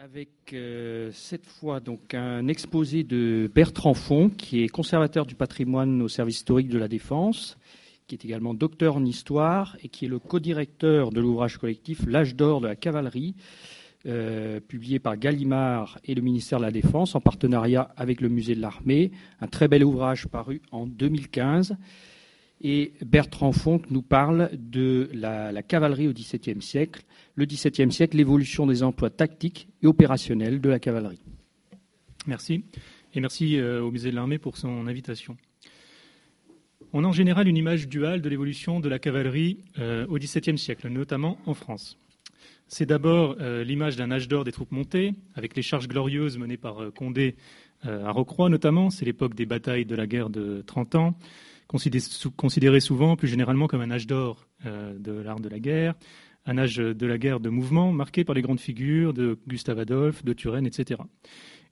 avec cette fois donc un exposé de Bertrand Font, qui est conservateur du patrimoine au service historique de la Défense, qui est également docteur en histoire et qui est le co-directeur de l'ouvrage collectif L'âge d'or de la cavalerie, publié par Gallimard et le ministère de la Défense en partenariat avec le musée de l'Armée. Un très bel ouvrage paru en 2015. Et Bertrand Font nous parle de la cavalerie au XVIIe siècle, le XVIIe siècle, l'évolution des emplois tactiques et opérationnels de la cavalerie. Merci. Et merci au musée de l'Armée pour son invitation. On a en général une image duale de l'évolution de la cavalerie au XVIIe siècle, notamment en France. C'est d'abord l'image d'un âge d'or des troupes montées, avec les charges glorieuses menées par Condé à Rocroi notamment. C'est l'époque des batailles de la guerre de 30 ans, considéré souvent plus généralement comme un âge d'or de l'art de la guerre, un âge de la guerre de mouvement marqué par les grandes figures de Gustave Adolphe, de Turenne, etc.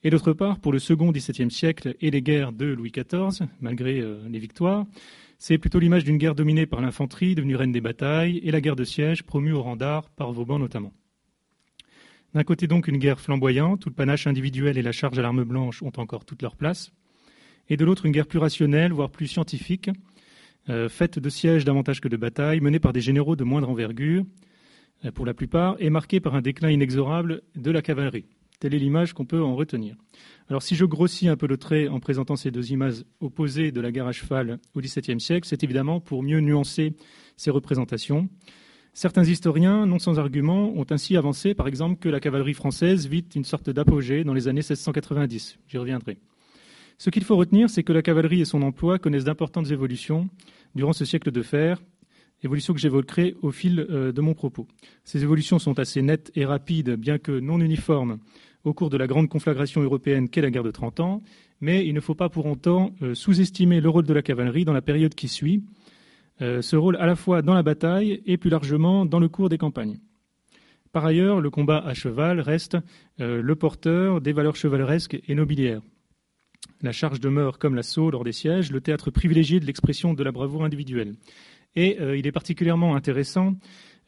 Et d'autre part, pour le second XVIIe siècle et les guerres de Louis XIV, malgré les victoires, c'est plutôt l'image d'une guerre dominée par l'infanterie, devenue reine des batailles, et la guerre de siège, promue au rang d'art par Vauban notamment. D'un côté donc une guerre flamboyante, où le panache individuel et la charge à l'arme blanche ont encore toute leur place, et de l'autre une guerre plus rationnelle, voire plus scientifique, faite de sièges davantage que de batailles, menée par des généraux de moindre envergure, pour la plupart, et marquée par un déclin inexorable de la cavalerie. Telle est l'image qu'on peut en retenir. Alors si je grossis un peu le trait en présentant ces deux images opposées de la guerre à cheval au XVIIe siècle, c'est évidemment pour mieux nuancer ces représentations. Certains historiens, non sans argument, ont ainsi avancé, par exemple, que la cavalerie française vit une sorte d'apogée dans les années 1690. J'y reviendrai. Ce qu'il faut retenir, c'est que la cavalerie et son emploi connaissent d'importantes évolutions durant ce siècle de fer, évolutions que j'évoquerai au fil de mon propos. Ces évolutions sont assez nettes et rapides, bien que non uniformes, au cours de la grande conflagration européenne qu'est la guerre de 30 ans, mais il ne faut pas pour autant sous-estimer le rôle de la cavalerie dans la période qui suit, ce rôle à la fois dans la bataille et plus largement dans le cours des campagnes. Par ailleurs, le combat à cheval reste le porteur des valeurs chevaleresques et nobiliaires. La charge demeure, comme l'assaut lors des sièges, le théâtre privilégié de l'expression de la bravoure individuelle. Et il est particulièrement intéressant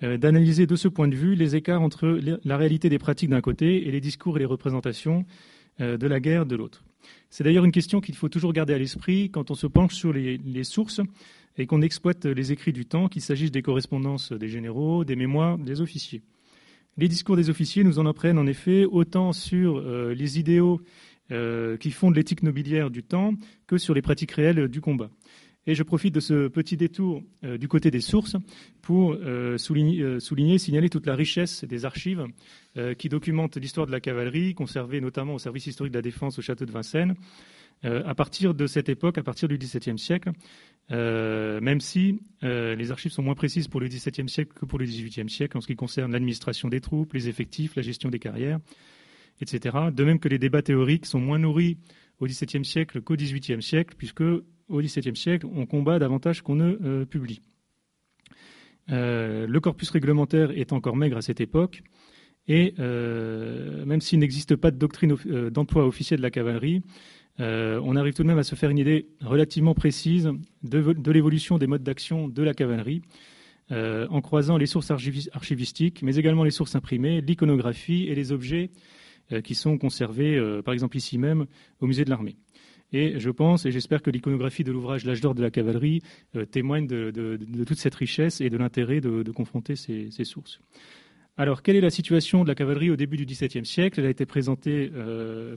d'analyser de ce point de vue les écarts entre la réalité des pratiques d'un côté et les discours et les représentations de la guerre de l'autre. C'est d'ailleurs une question qu'il faut toujours garder à l'esprit quand on se penche sur les sources et qu'on exploite les écrits du temps, qu'il s'agisse des correspondances des généraux, des mémoires des officiers. Les discours des officiers nous en apprennent en effet autant sur les idéaux qui fondent l'éthique nobiliaire du temps que sur les pratiques réelles du combat. Et je profite de ce petit détour du côté des sources pour signaler toute la richesse des archives qui documentent l'histoire de la cavalerie, conservée notamment au service historique de la Défense au château de Vincennes, à partir de cette époque, à partir du XVIIe siècle, même si les archives sont moins précises pour le XVIIe siècle que pour le XVIIIe siècle en ce qui concerne l'administration des troupes, les effectifs, la gestion des carrières, etc. De même que les débats théoriques sont moins nourris au XVIIe siècle qu'au XVIIIe siècle, puisque au XVIIe siècle, on combat davantage qu'on ne publie. Le corpus réglementaire est encore maigre à cette époque, et même s'il n'existe pas de doctrine d'emploi officiel de la cavalerie, on arrive tout de même à se faire une idée relativement précise de l'évolution des modes d'action de la cavalerie, en croisant les sources archivistiques, mais également les sources imprimées, l'iconographie et les objets qui sont conservés, par exemple ici même, au musée de l'Armée. Et je pense, et j'espère que l'iconographie de l'ouvrage L'âge d'or de la cavalerie témoigne de toute cette richesse et de l'intérêt de confronter ces sources. Alors, quelle est la situation de la cavalerie au début du XVIIe siècle ? Elle a été présentée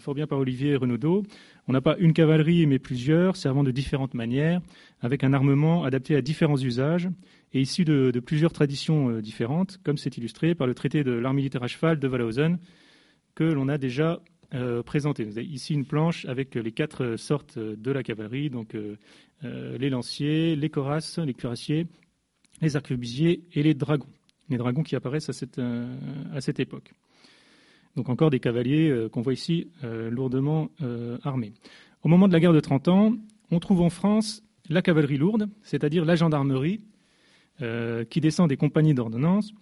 fort bien par Olivier Renaudot. On n'a pas une cavalerie, mais plusieurs, servant de différentes manières, avec un armement adapté à différents usages et issu de plusieurs traditions différentes, comme c'est illustré par le traité de l'art militaire à cheval de Wallhausen, que l'on a déjà présenté. Vous avez ici une planche avec les 4 sortes de la cavalerie, donc les lanciers, les corazes, les cuirassiers, les arquebusiers et les dragons. Les dragons qui apparaissent à cette époque. Donc encore des cavaliers qu'on voit ici lourdement armés. Au moment de la guerre de 30 ans, on trouve en France la cavalerie lourde, c'est-à-dire la gendarmerie, qui descend des compagnies d'ordonnance,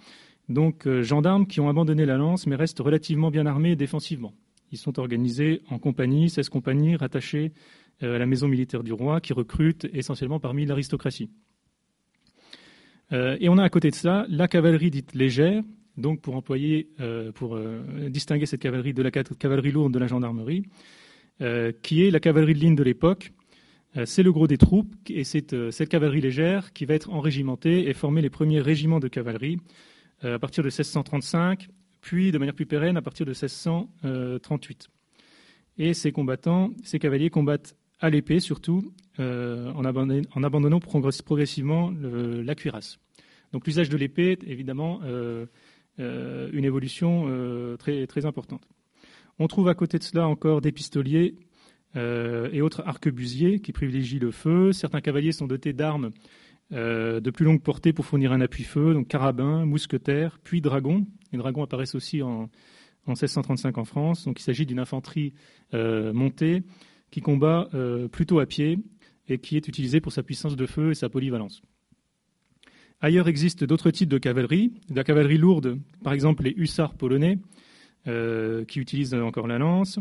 donc gendarmes qui ont abandonné la lance mais restent relativement bien armés défensivement. Ils sont organisés en compagnies, 16 compagnies rattachées à la maison militaire du roi qui recrutent essentiellement parmi l'aristocratie. Et on a à côté de ça la cavalerie dite légère, donc pour distinguer cette cavalerie de la cavalerie lourde de la gendarmerie, qui est la cavalerie de ligne de l'époque. C'est le gros des troupes, et c'est cette cavalerie légère qui va être enrégimentée et former les premiers régiments de cavalerie à partir de 1635, puis de manière plus pérenne à partir de 1638. Et ces cavaliers combattent à l'épée surtout, en abandonnant progressivement la cuirasse. Donc l'usage de l'épée est évidemment une évolution très, très importante. On trouve à côté de cela encore des pistoliers et autres arquebusiers qui privilégient le feu. Certains cavaliers sont dotés d'armes de plus longue portée pour fournir un appui-feu, donc carabins, mousquetaires, puis dragons. Les dragons apparaissent aussi en 1635 en France. Donc il s'agit d'une infanterie montée qui combat plutôt à pied et qui est utilisée pour sa puissance de feu et sa polyvalence. Ailleurs existent d'autres types de cavalerie. La cavalerie lourde, par exemple les hussards polonais, qui utilisent encore la lance.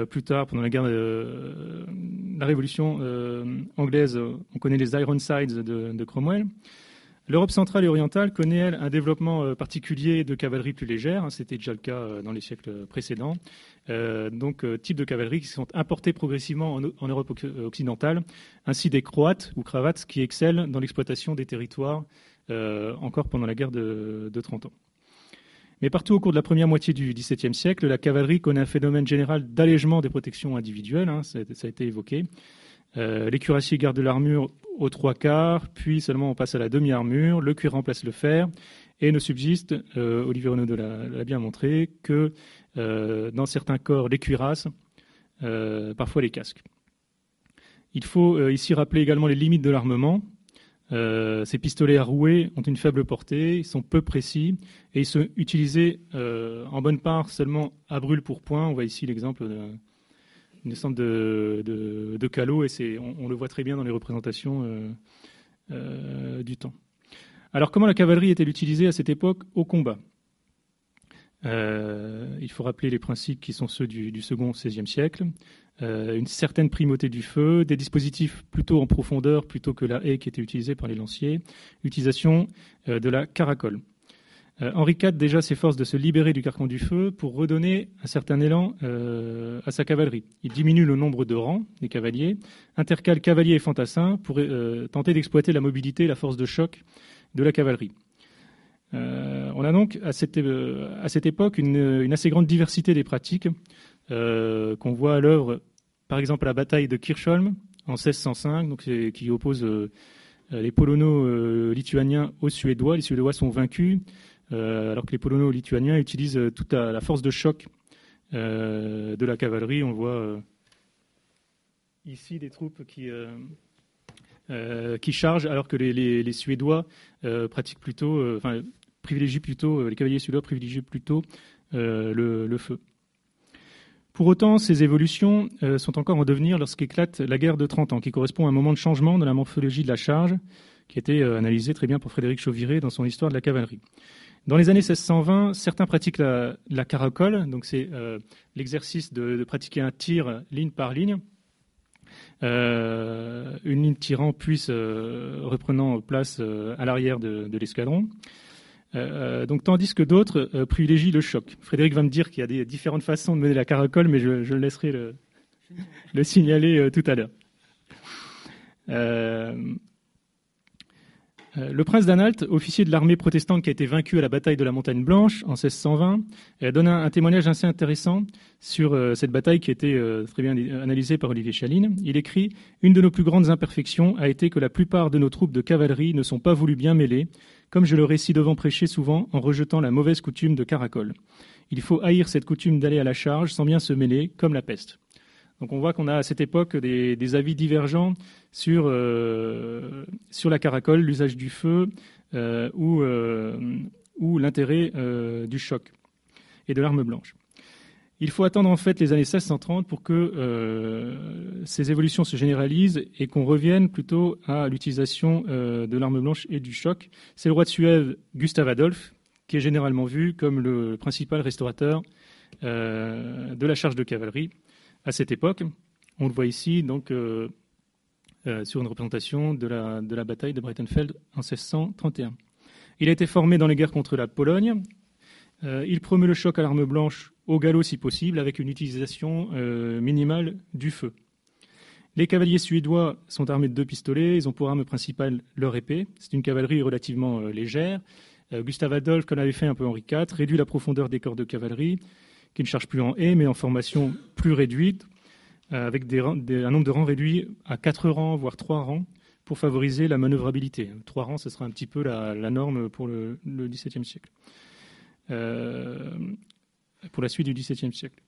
Plus tard, pendant la Révolution anglaise, on connaît les Ironsides de Cromwell. L'Europe centrale et orientale connaît, elle, un développement particulier de cavalerie plus légère. C'était déjà le cas dans les siècles précédents. Donc, types de cavalerie qui sont importés progressivement en Europe occidentale, ainsi des Croates ou Cravates qui excellent dans l'exploitation des territoires encore pendant la guerre de 30 ans. Mais partout au cours de la première moitié du XVIIe siècle, la cavalerie connaît un phénomène général d'allègement des protections individuelles, ça a été évoqué. Les cuirassiers gardent l'armure aux 3/4, puis seulement on passe à la demi-armure, le cuir remplace le fer, et ne subsiste, Olivier Renaudot l'a bien montré, que dans certains corps, les cuirasses, parfois les casques. Il faut ici rappeler également les limites de l'armement. Ces pistolets à rouet ont une faible portée, ils sont peu précis et ils sont utilisés en bonne part seulement à brûle-pourpoint. On voit ici l'exemple d'une sorte de calot et on le voit très bien dans les représentations du temps. Alors comment la cavalerie est-elle utilisée à cette époque au combat ? Il faut rappeler les principes qui sont ceux du second XVIe siècle. Une certaine primauté du feu, des dispositifs plutôt en profondeur plutôt que la haie qui était utilisée par les lanciers, l'utilisation de la caracole. Henri IV déjà s'efforce de se libérer du carcan du feu pour redonner un certain élan à sa cavalerie. Il diminue le nombre de rangs des cavaliers, intercale cavaliers et fantassins pour tenter d'exploiter la mobilité et la force de choc de la cavalerie. On a donc à cette époque une assez grande diversité des pratiques qu'on voit à l'œuvre, par exemple à la bataille de Kirchholm en 1605, donc qui oppose les Polono-lituaniens aux Suédois. Les Suédois sont vaincus, alors que les Polono-lituaniens utilisent toute la force de choc de la cavalerie. On voit ici des troupes qui chargent, alors que les Suédois privilégient plutôt, les cavaliers suédois privilégient plutôt le feu. Pour autant, ces évolutions sont encore en devenir lorsqu'éclate la guerre de 30 ans, qui correspond à un moment de changement dans la morphologie de la charge, qui a été analysé très bien par Frédéric Chauviré dans son Histoire de la cavalerie. Dans les années 1620, certains pratiquent la caracole, donc c'est l'exercice de pratiquer un tir ligne par ligne, une ligne tirant puis reprenant place à l'arrière de l'escadron. Donc, tandis que d'autres privilégient le choc. Frédéric va me dire qu'il y a des différentes façons de mener la caracole, mais je laisserai le signaler tout à l'heure. Le prince d'Anhalt, officier de l'armée protestante qui a été vaincu à la bataille de la Montagne Blanche en 1620, donne un témoignage assez intéressant sur cette bataille qui a été très bien analysée par Olivier Chaline. Il écrit « Une de nos plus grandes imperfections a été que la plupart de nos troupes de cavalerie ne sont pas voulues bien mêlées, comme je le récite devant prêcher souvent en rejetant la mauvaise coutume de caracole. Il faut haïr cette coutume d'aller à la charge sans bien se mêler, comme la peste. » Donc on voit qu'on a à cette époque des avis divergents sur la caracole, l'usage du feu ou l'intérêt du choc et de l'arme blanche. Il faut attendre en fait les années 1630 pour que ces évolutions se généralisent et qu'on revienne plutôt à l'utilisation de l'arme blanche et du choc. C'est le roi de Suède, Gustave Adolphe, qui est généralement vu comme le principal restaurateur de la charge de cavalerie à cette époque. On le voit ici donc sur une représentation de la bataille de Breitenfeld en 1631. Il a été formé dans les guerres contre la Pologne Il promeut le choc à l'arme blanche au galop si possible, avec une utilisation minimale du feu. Les cavaliers suédois sont armés de 2 pistolets. Ils ont pour arme principale leur épée. C'est une cavalerie relativement légère. Gustave Adolphe, comme l'avait fait un peu Henri IV, réduit la profondeur des corps de cavalerie, qui ne chargent plus en haie, mais en formation plus réduite, avec un nombre de rangs réduit à 4 rangs, voire 3 rangs, pour favoriser la manœuvrabilité. 3 rangs, ce sera un petit peu la norme pour le XVIIe siècle. Pour la suite du XVIIe siècle.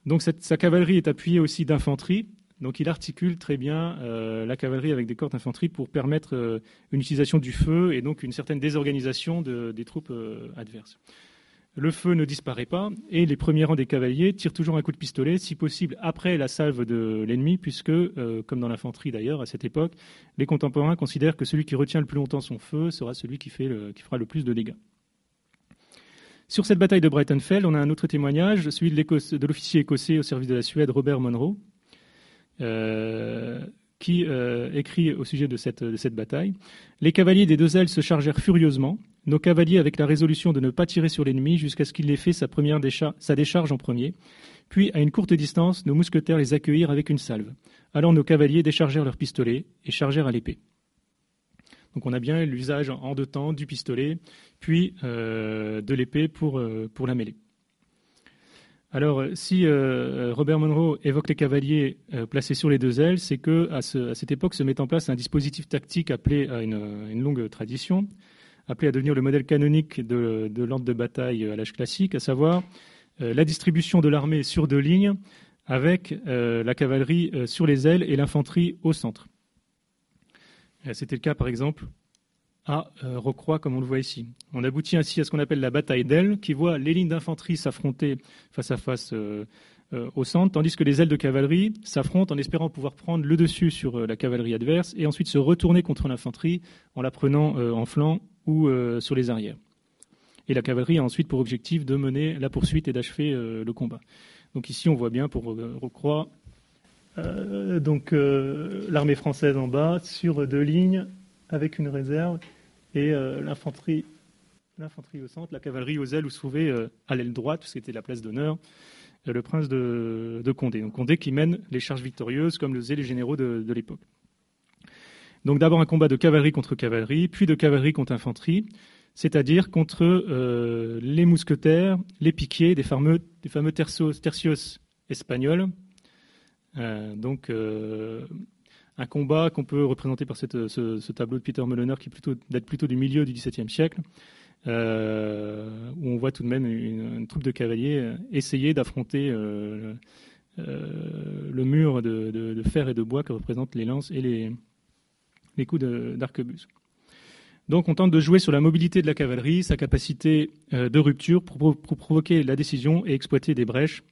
Donc sa cavalerie est appuyée aussi d'infanterie. Donc il articule très bien la cavalerie avec des corps d'infanterie pour permettre une utilisation du feu et donc une certaine désorganisation des troupes adverses. Le feu ne disparaît pas et les premiers rangs des cavaliers tirent toujours un coup de pistolet, si possible après la salve de l'ennemi, puisque, comme dans l'infanterie d'ailleurs, à cette époque, les contemporains considèrent que celui qui retient le plus longtemps son feu sera celui qui fera le plus de dégâts. Sur cette bataille de Breitenfeld, on a un autre témoignage, celui de l'officier écossais au service de la Suède, Robert Monroe, qui écrit au sujet de cette bataille. Les cavaliers des 2 ailes se chargèrent furieusement. Nos cavaliers, avec la résolution de ne pas tirer sur l'ennemi jusqu'à ce qu'il ait fait sa décharge en premier. Puis, à une courte distance, nos mousquetaires les accueillirent avec une salve. Alors nos cavaliers déchargèrent leurs pistolets et chargèrent à l'épée. Donc on a bien l'usage en 2 temps du pistolet, puis de l'épée pour la mêlée. Alors, si Robert Monroe évoque les cavaliers placés sur les 2 ailes, c'est qu'à cette époque se met en place un dispositif tactique appelé à une longue tradition, appelé à devenir le modèle canonique de l'ordre de bataille à l'âge classique, à savoir la distribution de l'armée sur 2 lignes, avec la cavalerie sur les ailes et l'infanterie au centre. C'était le cas, par exemple, à Rocroi, comme on le voit ici. On aboutit ainsi à ce qu'on appelle la bataille d'ailes, qui voit les lignes d'infanterie s'affronter face à face au centre, tandis que les ailes de cavalerie s'affrontent en espérant pouvoir prendre le dessus sur la cavalerie adverse et ensuite se retourner contre l'infanterie en la prenant en flanc ou sur les arrières. Et la cavalerie a ensuite pour objectif de mener la poursuite et d'achever le combat. Donc ici, on voit bien pour Rocroi, l'armée française en bas, sur 2 lignes, avec une réserve, et l'infanterie au centre, la cavalerie aux ailes où se trouvait à l'aile droite, parce que c'était la place d'honneur, le prince de Condé. Donc Condé qui mène les charges victorieuses, comme le faisaient les généraux de l'époque. Donc d'abord un combat de cavalerie contre cavalerie, puis de cavalerie contre infanterie, c'est-à-dire contre les mousquetaires, les piquiers des fameux tercios espagnols. Un combat qu'on peut représenter par ce tableau de Peter Mollener qui date plutôt du milieu du XVIIe siècle, où on voit tout de même une troupe de cavaliers essayer d'affronter le mur de fer et de bois que représentent les lances et les coups d'arquebuse. Donc on tente de jouer sur la mobilité de la cavalerie, sa capacité de rupture pour provoquer la décision et exploiter des brèches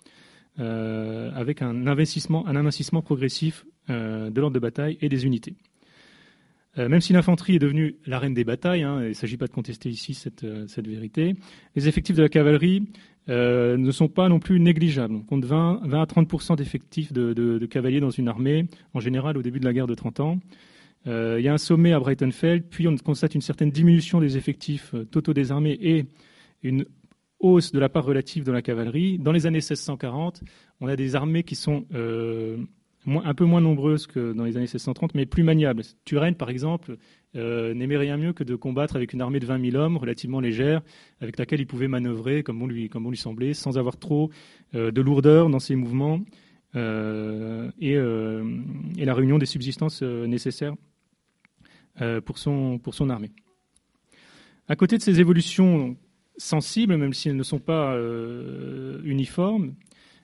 avec un amincissement progressif de l'ordre de bataille et des unités. Même si l'infanterie est devenue la reine des batailles, il ne s'agit pas de contester ici cette vérité, les effectifs de la cavalerie ne sont pas non plus négligeables. On compte 20 à 30% d'effectifs de cavaliers dans une armée, en général au début de la guerre de 30 ans. Il y a un sommet à Breitenfeld, puis on constate une certaine diminution des effectifs totaux des armées et une hausse de la part relative de la cavalerie. Dans les années 1640, on a des armées qui sont un peu moins nombreuses que dans les années 1630, mais plus maniables. Turenne, par exemple, n'aimait rien mieux que de combattre avec une armée de 20 000 hommes relativement légère, avec laquelle il pouvait manœuvrer comme bon lui semblait, sans avoir trop de lourdeur dans ses mouvements et la réunion des subsistances nécessaires pour son armée. À côté de ces évolutions sensibles, même si elles ne sont pas uniformes,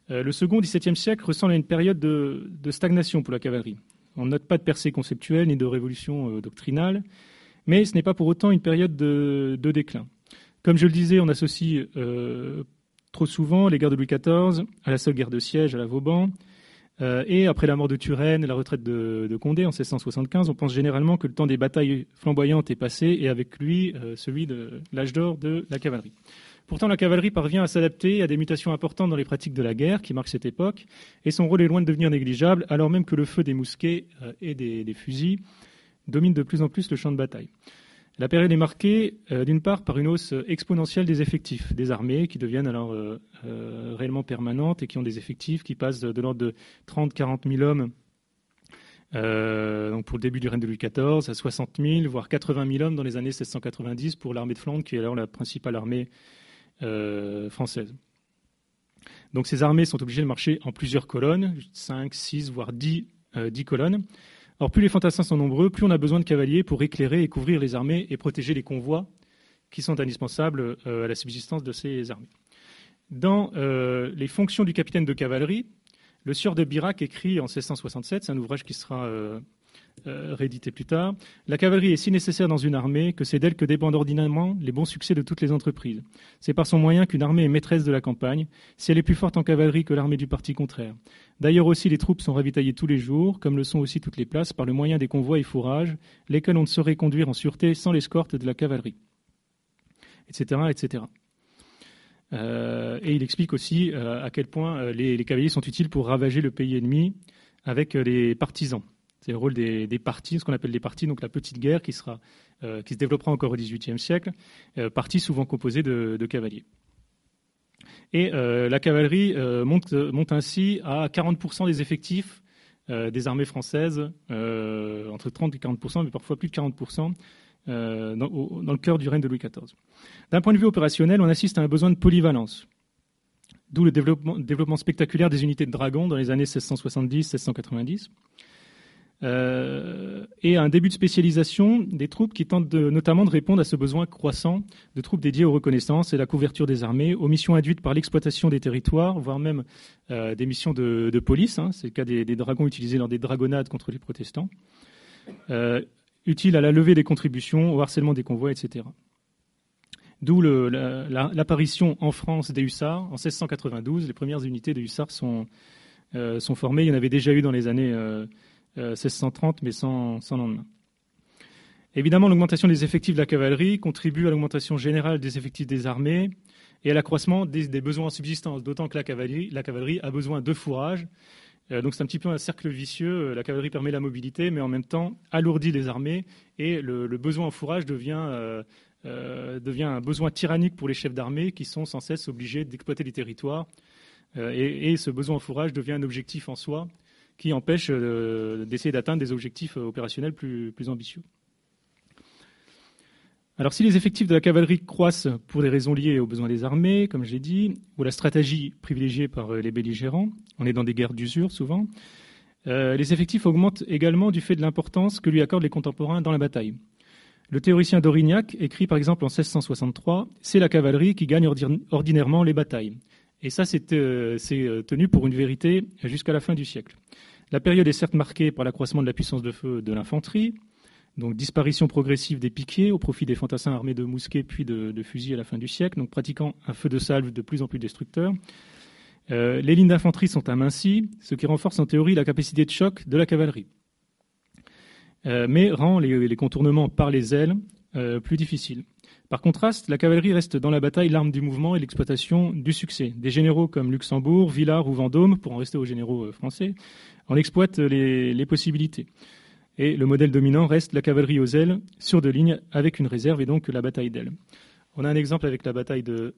le second XVIIe siècle ressemble à une période de stagnation pour la cavalerie. On ne note pas de percée conceptuelle ni de révolution doctrinale, mais ce n'est pas pour autant une période de déclin. Comme je le disais, on associe trop souvent les guerres de Louis XIV à la seule guerre de siège à la Vauban, et après la mort de Turenne et la retraite de Condé en 1675, on pense généralement que le temps des batailles flamboyantes est passé, et avec lui celui de l'âge d'or de la cavalerie. Pourtant, la cavalerie parvient à s'adapter à des mutations importantes dans les pratiques de la guerre qui marquent cette époque, et son rôle est loin de devenir négligeable, alors même que le feu des mousquets et des fusils domine de plus en plus le champ de bataille. La période est marquée, d'une part, par une hausse exponentielle des effectifs des armées qui deviennent alors réellement permanentes et qui ont des effectifs qui passent de l'ordre de 30-40 000 hommes donc pour le début du règne de Louis XIV, à 60 000, voire 80 000 hommes dans les années 1690 pour l'armée de Flandre, qui est alors la principale armée française. Donc ces armées sont obligées de marcher en plusieurs colonnes, 5, 6, voire 10 colonnes. Or, plus les fantassins sont nombreux, plus on a besoin de cavaliers pour éclairer et couvrir les armées et protéger les convois qui sont indispensables à la subsistance de ces armées. Dans les fonctions du capitaine de cavalerie, le sieur de Birac écrit en 1667, c'est un ouvrage qui sera réédité plus tard, « La cavalerie est si nécessaire dans une armée que c'est d'elle que dépendent ordinairement les bons succès de toutes les entreprises. C'est par son moyen qu'une armée est maîtresse de la campagne, si elle est plus forte en cavalerie que l'armée du parti contraire. D'ailleurs aussi, les troupes sont ravitaillées tous les jours, comme le sont aussi toutes les places, par le moyen des convois et fourrages, lesquels on ne saurait conduire en sûreté sans l'escorte de la cavalerie. » etc., etc. Et il explique aussi à quel point les cavaliers sont utiles pour ravager le pays ennemi avec les partisans. C'est le rôle des partis, ce qu'on appelle les partis, donc la petite guerre qui se développera encore au XVIIIe siècle, partis souvent composés de cavaliers. Et la cavalerie monte ainsi à 40% des effectifs des armées françaises, entre 30 et 40%, mais parfois plus de 40%, dans le cœur du règne de Louis XIV. D'un point de vue opérationnel, on assiste à un besoin de polyvalence, d'où le développement spectaculaire des unités de dragons dans les années 1670-1690, et un début de spécialisation des troupes qui tentent notamment de répondre à ce besoin croissant de troupes dédiées aux reconnaissances et la couverture des armées, aux missions induites par l'exploitation des territoires, voire même des missions de police. C'est le cas des dragons utilisés lors des dragonnades contre les protestants. Utile à la levée des contributions, au harcèlement des convois, etc. D'où l'apparition en France des hussards. En 1692, les premières unités de hussards sont formées. Il y en avait déjà eu dans les années 1630, mais sans lendemain. Évidemment, l'augmentation des effectifs de la cavalerie contribue à l'augmentation générale des effectifs des armées et à l'accroissement des besoins en subsistance, d'autant que la cavalerie a besoin de fourrage. Donc c'est un petit peu un cercle vicieux. La cavalerie permet la mobilité, mais en même temps alourdit les armées, et le besoin en fourrage devient un besoin tyrannique pour les chefs d'armée qui sont sans cesse obligés d'exploiter les territoires. Et ce besoin en fourrage devient un objectif en soi qui empêche d'essayer d'atteindre des objectifs opérationnels plus ambitieux. Alors si les effectifs de la cavalerie croissent pour des raisons liées aux besoins des armées, comme j'ai dit, ou la stratégie privilégiée par les belligérants, on est dans des guerres d'usure souvent, les effectifs augmentent également du fait de l'importance que lui accordent les contemporains dans la bataille. Le théoricien d'Aurignac écrit par exemple en 1663 « C'est la cavalerie qui gagne ordinairement les batailles ». Et ça, c'est tenu pour une vérité jusqu'à la fin du siècle. La période est certes marquée par l'accroissement de la puissance de feu de l'infanterie, donc disparition progressive des piquiers au profit des fantassins armés de mousquets puis de fusils à la fin du siècle, donc pratiquant un feu de salve de plus en plus destructeur. Les lignes d'infanterie sont amincies, ce qui renforce en théorie la capacité de choc de la cavalerie, mais rend les contournements par les ailes plus difficiles. Par contraste, la cavalerie reste dans la bataille l'arme du mouvement et l'exploitation du succès. Des généraux comme Luxembourg, Villars ou Vendôme, pour en rester aux généraux français, en exploitent les possibilités. Et le modèle dominant reste la cavalerie aux ailes, sur 2 lignes, avec une réserve, et donc la bataille d'ailes. On a un exemple avec la bataille de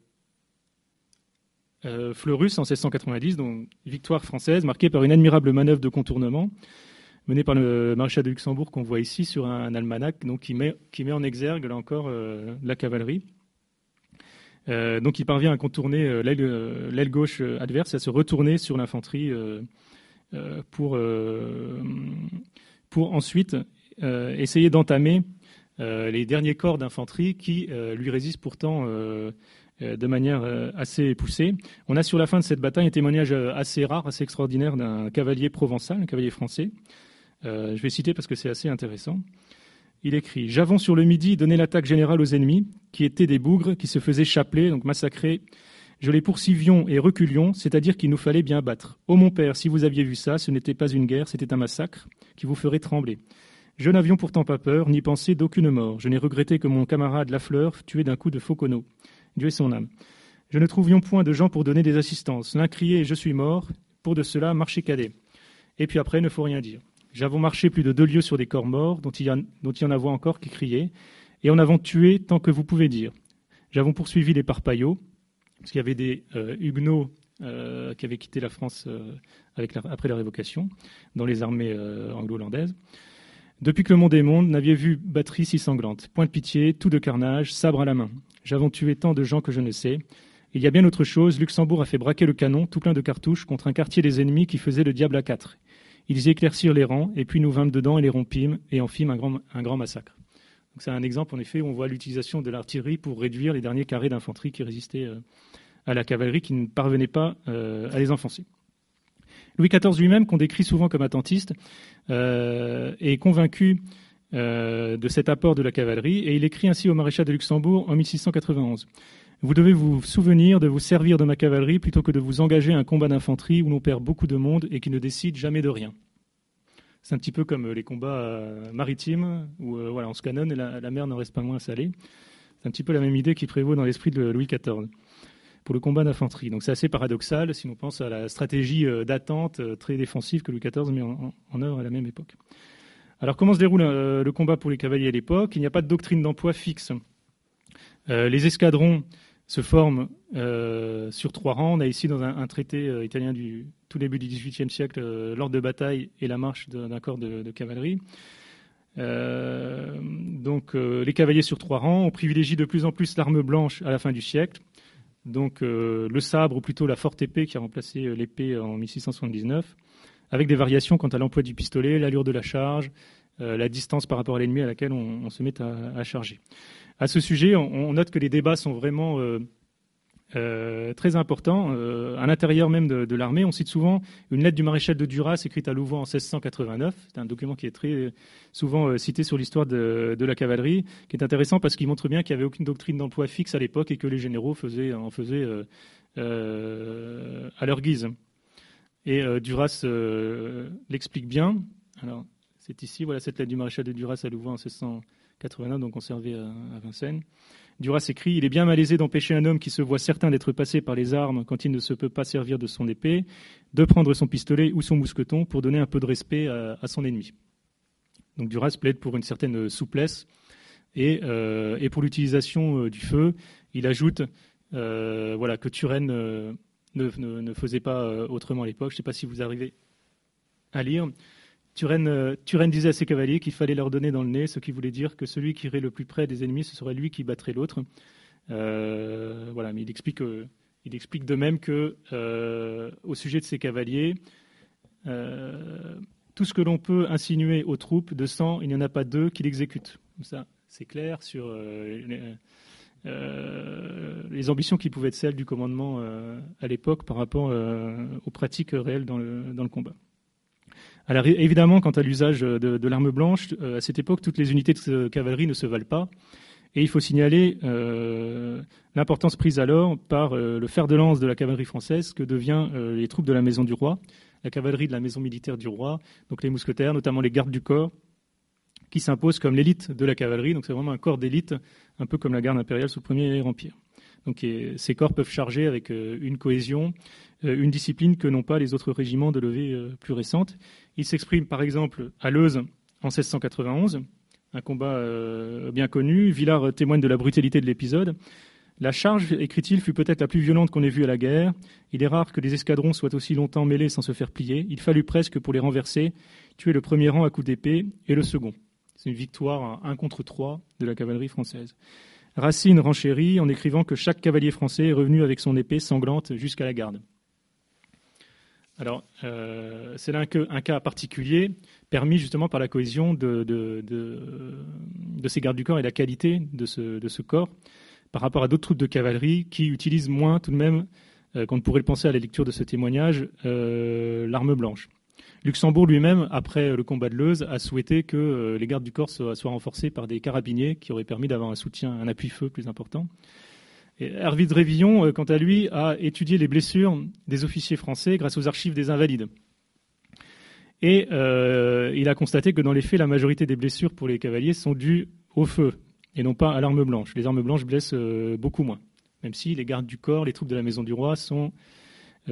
Fleurus en 1690, donc victoire française, marquée par une admirable manœuvre de contournement, menée par le maréchal de Luxembourg qu'on voit ici sur un almanach, donc qui met en exergue, là encore, la cavalerie. Donc il parvient à contourner l'aile gauche adverse et à se retourner sur l'infanterie pour ensuite essayer d'entamer les derniers corps d'infanterie qui lui résistent pourtant de manière assez poussée. On a sur la fin de cette bataille un témoignage assez rare, assez extraordinaire d'un cavalier provençal, un cavalier français. Je vais citer parce que c'est assez intéressant. Il écrit « J'avons sur le Midi donné l'attaque générale aux ennemis, qui étaient des bougres, qui se faisaient chapeler, donc massacrer. Je les poursuivions et reculions, c'est-à-dire qu'il nous fallait bien battre. Ô mon père, si vous aviez vu ça, ce n'était pas une guerre, c'était un massacre qui vous ferait trembler. Je n'avions pourtant pas peur, ni pensé d'aucune mort. Je n'ai regretté que mon camarade Lafleur tué d'un coup de Fauconneau. Dieu est son âme. Je ne trouvions point de gens pour donner des assistances. L'un criait « Je suis mort », pour de cela marcher cadet. Et puis après, ne faut rien dire. J'avons marché plus de 2 lieues sur des corps morts, dont il y en a encore qui criaient, et en avons tué tant que vous pouvez dire. J'avons poursuivi les parpaillots, parce qu'il y avait des huguenots qui avaient quitté la France après la Révocation, dans les armées anglo-hollandaises. Depuis que le monde est monde, n'aviez vu batterie si sanglante. Point de pitié, tout de carnage, sabre à la main. J'avons tué tant de gens que je ne sais. Il y a bien autre chose, Luxembourg a fait braquer le canon, tout plein de cartouches, contre un quartier des ennemis qui faisait le diable à quatre. Ils éclaircirent les rangs, et puis nous vînmes dedans et les rompîmes, et en fîmes un grand massacre. Donc c'est un exemple, en effet, où on voit l'utilisation de l'artillerie pour réduire les derniers carrés d'infanterie qui résistaient à la cavalerie, qui ne parvenait pas à les enfoncer. Louis XIV lui-même, qu'on décrit souvent comme attentiste, est convaincu de cet apport de la cavalerie, et il écrit ainsi au maréchal de Luxembourg en 1691. « Vous devez vous souvenir de vous servir de ma cavalerie plutôt que de vous engager à un combat d'infanterie où l'on perd beaucoup de monde et qui ne décide jamais de rien. » C'est un petit peu comme les combats maritimes où voilà, on se canonne et la mer n'en reste pas moins salée. C'est un petit peu la même idée qui prévaut dans l'esprit de Louis XIV pour le combat d'infanterie. Donc c'est assez paradoxal si on pense à la stratégie d'attente très défensive que Louis XIV met en œuvre à la même époque. Alors comment se déroule le combat pour les cavaliers à l'époque ? Il n'y a pas de doctrine d'emploi fixe. Les escadrons se forment sur 3 rangs. On a ici dans un traité italien du tout début du XVIIIe siècle l'ordre de bataille et la marche d'un corps de cavalerie. Donc les cavaliers sur 3 rangs. On privilégie de plus en plus l'arme blanche à la fin du siècle. Donc le sabre ou plutôt la forte épée qui a remplacé l'épée en 1679, avec des variations quant à l'emploi du pistolet, l'allure de la charge, la distance par rapport à l'ennemi à laquelle on se met à charger. À ce sujet, on note que les débats sont vraiment très importants. À l'intérieur même de l'armée, on cite souvent une lettre du maréchal de Duras écrite à Louvois en 1689. C'est un document qui est très souvent cité sur l'histoire de la cavalerie, qui est intéressant parce qu'il montre bien qu'il n'y avait aucune doctrine d'emploi fixe à l'époque et que les généraux en faisaient à leur guise. Et Duras l'explique bien. Alors, c'est ici, voilà cette lettre du maréchal de Duras à Louvois en 1689, donc conservée à Vincennes. Duras écrit « Il est bien malaisé d'empêcher un homme qui se voit certain d'être passé par les armes quand il ne se peut pas servir de son épée, de prendre son pistolet ou son mousqueton pour donner un peu de respect à son ennemi. » Donc Duras plaide pour une certaine souplesse et pour l'utilisation du feu. Il ajoute voilà, que Turenne ne faisait pas autrement à l'époque. Je ne sais pas si vous arrivez à lire. Turenne disait à ses cavaliers qu'il fallait leur donner dans le nez, ce qui voulait dire que celui qui irait le plus près des ennemis, ce serait lui qui battrait l'autre. Voilà, mais il explique de même que, au sujet de ses cavaliers, tout ce que l'on peut insinuer aux troupes de sang, il n'y en a pas 2 qui l'exécutent. Comme ça, c'est clair sur les ambitions qui pouvaient être celles du commandement à l'époque par rapport aux pratiques réelles dans le combat. Alors évidemment, quant à l'usage de l'arme blanche, à cette époque, toutes les unités de cavalerie ne se valent pas. Et il faut signaler l'importance prise alors par le fer de lance de la cavalerie française que devient les troupes de la Maison du Roi, la cavalerie de la maison militaire du Roi, donc les mousquetaires, notamment les gardes du corps, qui s'imposent comme l'élite de la cavalerie. Donc c'est vraiment un corps d'élite, un peu comme la garde impériale sous le Premier Empire. Donc ces corps peuvent charger avec une cohésion, une discipline que n'ont pas les autres régiments de levée plus récentes. Il s'exprime par exemple à Leuze en 1691, un combat bien connu. Villars témoigne de la brutalité de l'épisode. La charge, écrit-il, fut peut-être la plus violente qu'on ait vue à la guerre. Il est rare que les escadrons soient aussi longtemps mêlés sans se faire plier. Il fallut presque, pour les renverser, tuer le premier rang à coups d'épée et le second. C'est une victoire à 1 contre 3 de la cavalerie française. Racine renchérit en écrivant que chaque cavalier français est revenu avec son épée sanglante jusqu'à la garde. Alors, c'est là un cas particulier, permis justement par la cohésion de ces gardes du corps et la qualité de ce corps, par rapport à d'autres troupes de cavalerie qui utilisent moins tout de même, qu'on ne pourrait le penser à la lecture de ce témoignage, l'arme blanche. Luxembourg lui-même, après le combat de Leuze, a souhaité que les gardes du corps soient renforcés par des carabiniers qui auraient permis d'avoir un soutien, un appui-feu plus important. Et Hervé de Révillon, quant à lui, a étudié les blessures des officiers français grâce aux archives des Invalides. Et il a constaté que dans les faits, la majorité des blessures pour les cavaliers sont dues au feu et non pas à l'arme blanche. Les armes blanches blessent beaucoup moins, même si les gardes du corps, les troupes de la Maison du Roi sont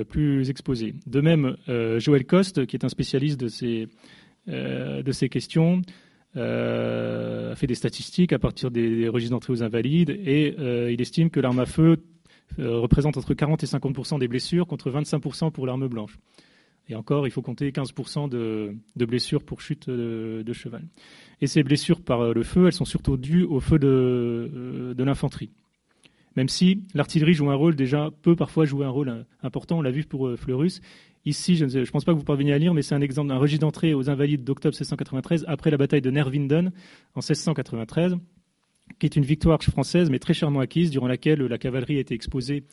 plus exposés. De même, Joël Coste, qui est un spécialiste de ces questions, a fait des statistiques à partir des registres d'entrée aux invalides et il estime que l'arme à feu représente entre 40 et 50% des blessures contre 25% pour l'arme blanche. Et encore, il faut compter 15% de blessures pour chute de cheval. Et ces blessures par le feu, elles sont surtout dues au feu de l'infanterie. Même si l'artillerie joue un rôle, peut parfois jouer un rôle important, on l'a vu pour Fleurus. Ici, je ne pense pas que vous parveniez à lire, mais c'est un exemple d'un registre d'entrée aux Invalides d'octobre 1693, après la bataille de Nervinden en 1693, qui est une victoire française, mais très chèrement acquise, durant laquelle la cavalerie a été exposée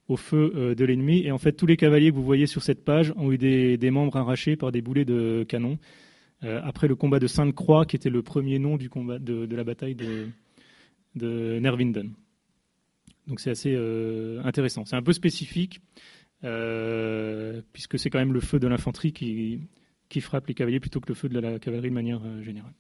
au feu de l'ennemi. Et en fait, tous les cavaliers que vous voyez sur cette page ont eu des membres arrachés par des boulets de canon, après le combat de Sainte-Croix, qui était le premier nom du combat de la bataille de Nervinden. Donc c'est assez intéressant. C'est un peu spécifique, puisque c'est quand même le feu de l'infanterie qui frappe les cavaliers plutôt que le feu de la cavalerie de manière générale.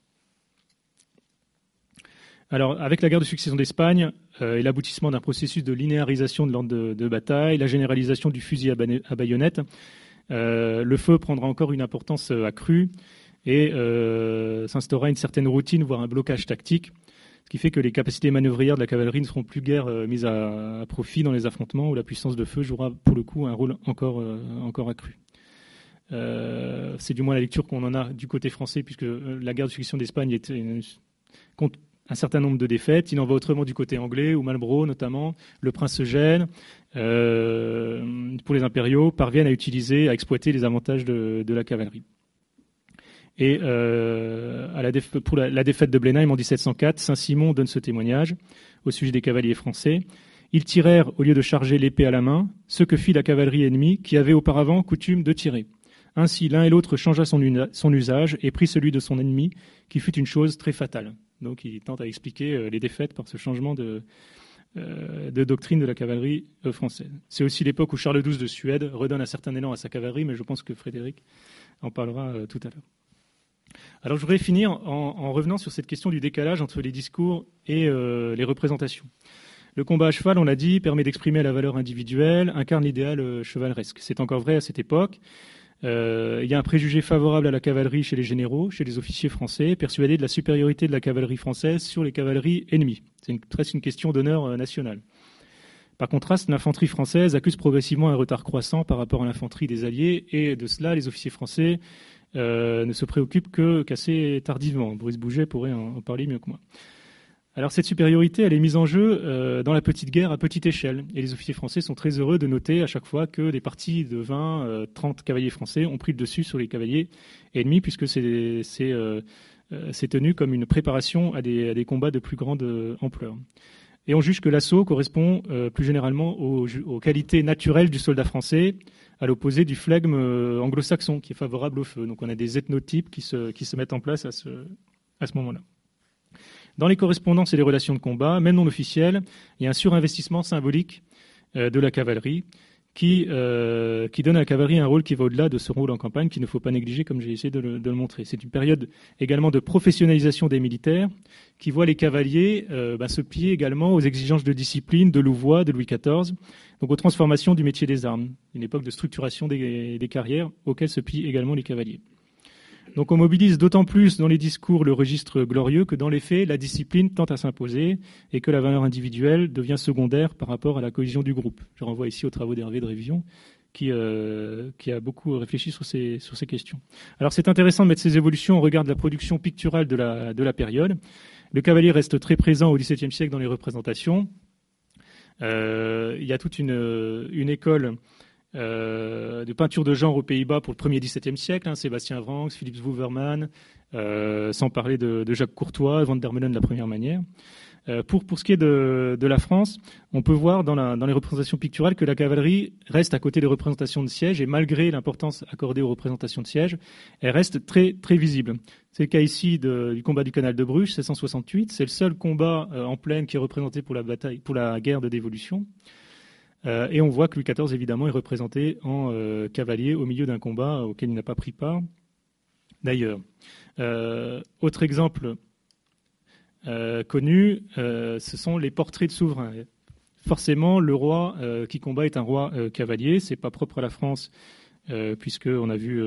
Alors, avec la guerre de succession d'Espagne et l'aboutissement d'un processus de linéarisation de l'ordre de bataille, la généralisation du fusil à baïonnette, le feu prendra encore une importance accrue et s'instaurera une certaine routine, voire un blocage tactique, ce qui fait que les capacités manœuvrières de la cavalerie ne seront plus guère mises à profit dans les affrontements où la puissance de feu jouera pour le coup un rôle encore accru. C'est du moins la lecture qu'on en a du côté français, puisque la guerre de succession d'Espagne compte un certain nombre de défaites. Il en va autrement du côté anglais, où Marlborough notamment, le prince Eugène, pour les impériaux, parviennent à exploiter les avantages de la cavalerie. Et pour la défaite de Blenheim en 1704, Saint-Simon donne ce témoignage au sujet des cavaliers français. Ils tirèrent, au lieu de charger l'épée à la main, ce que fit la cavalerie ennemie, qui avait auparavant coutume de tirer. Ainsi, l'un et l'autre changea son usage et prit celui de son ennemi, qui fut une chose très fatale. Donc il tente à expliquer les défaites par ce changement de doctrine de la cavalerie française. C'est aussi l'époque où Charles XII de Suède redonne un certain élan à sa cavalerie, mais je pense que Frédéric en parlera tout à l'heure. Alors je voudrais finir en revenant sur cette question du décalage entre les discours et les représentations. Le combat à cheval, on l'a dit, permet d'exprimer la valeur individuelle, incarne l'idéal chevaleresque. C'est encore vrai à cette époque. Il y a un préjugé favorable à la cavalerie chez les généraux, chez les officiers français, persuadés de la supériorité de la cavalerie française sur les cavaleries ennemies. C'est presque une question d'honneur national. Par contraste, l'infanterie française accuse progressivement un retard croissant par rapport à l'infanterie des Alliés, et de cela, les officiers français ne se préoccupent qu'assez tardivement. Boris Bouget pourrait en parler mieux que moi. Alors cette supériorité, elle est mise en jeu dans la petite guerre à petite échelle. Et les officiers français sont très heureux de noter à chaque fois que des parties de 20, 30 cavaliers français ont pris le dessus sur les cavaliers ennemis, puisque c'est tenu comme une préparation à des combats de plus grande ampleur. Et on juge que l'assaut correspond plus généralement aux qualités naturelles du soldat français, à l'opposé du flegme anglo-saxon, qui est favorable au feu. Donc on a des ethnotypes qui se mettent en place à ce moment-là. Dans les correspondances et les relations de combat, même non officielles, il y a un surinvestissement symbolique de la cavalerie qui donne à la cavalerie un rôle qui va au-delà de ce rôle en campagne, qu'il ne faut pas négliger, comme j'ai essayé de le montrer. C'est une période également de professionnalisation des militaires qui voit les cavaliers se plier également aux exigences de discipline de Louvois, de Louis XIV, donc aux transformations du métier des armes, une époque de structuration des carrières auxquelles se plient également les cavaliers. Donc on mobilise d'autant plus dans les discours le registre glorieux que dans les faits, la discipline tend à s'imposer et que la valeur individuelle devient secondaire par rapport à la cohésion du groupe. Je renvoie ici aux travaux d'Hervé de Révion qui a beaucoup réfléchi sur ces questions. Alors c'est intéressant de mettre ces évolutions au regard de la production picturale de la période. Le cavalier reste très présent au XVIIe siècle dans les représentations. Il y a toute une école de peinture de genre aux Pays-Bas pour le premier XVIIe siècle, Sébastien Vranckx, Philips Wouverman, sans parler de Jacques Courtois, Van der Meulen de la première manière. Pour ce qui est de la France, on peut voir dans les représentations picturales que la cavalerie reste à côté des représentations de siège, et malgré l'importance accordée aux représentations de siège, elle reste très, très visible. C'est le cas ici du combat du canal de Bruges, 1668. C'est le seul combat en plaine qui est représenté pour la guerre de dévolution. Et on voit que Louis XIV, évidemment, est représenté en cavalier au milieu d'un combat auquel il n'a pas pris part. D'ailleurs, autre exemple connu, ce sont les portraits de souverains. Forcément, le roi qui combat est un roi cavalier. C'est pas propre à la France, puisqu'on a vu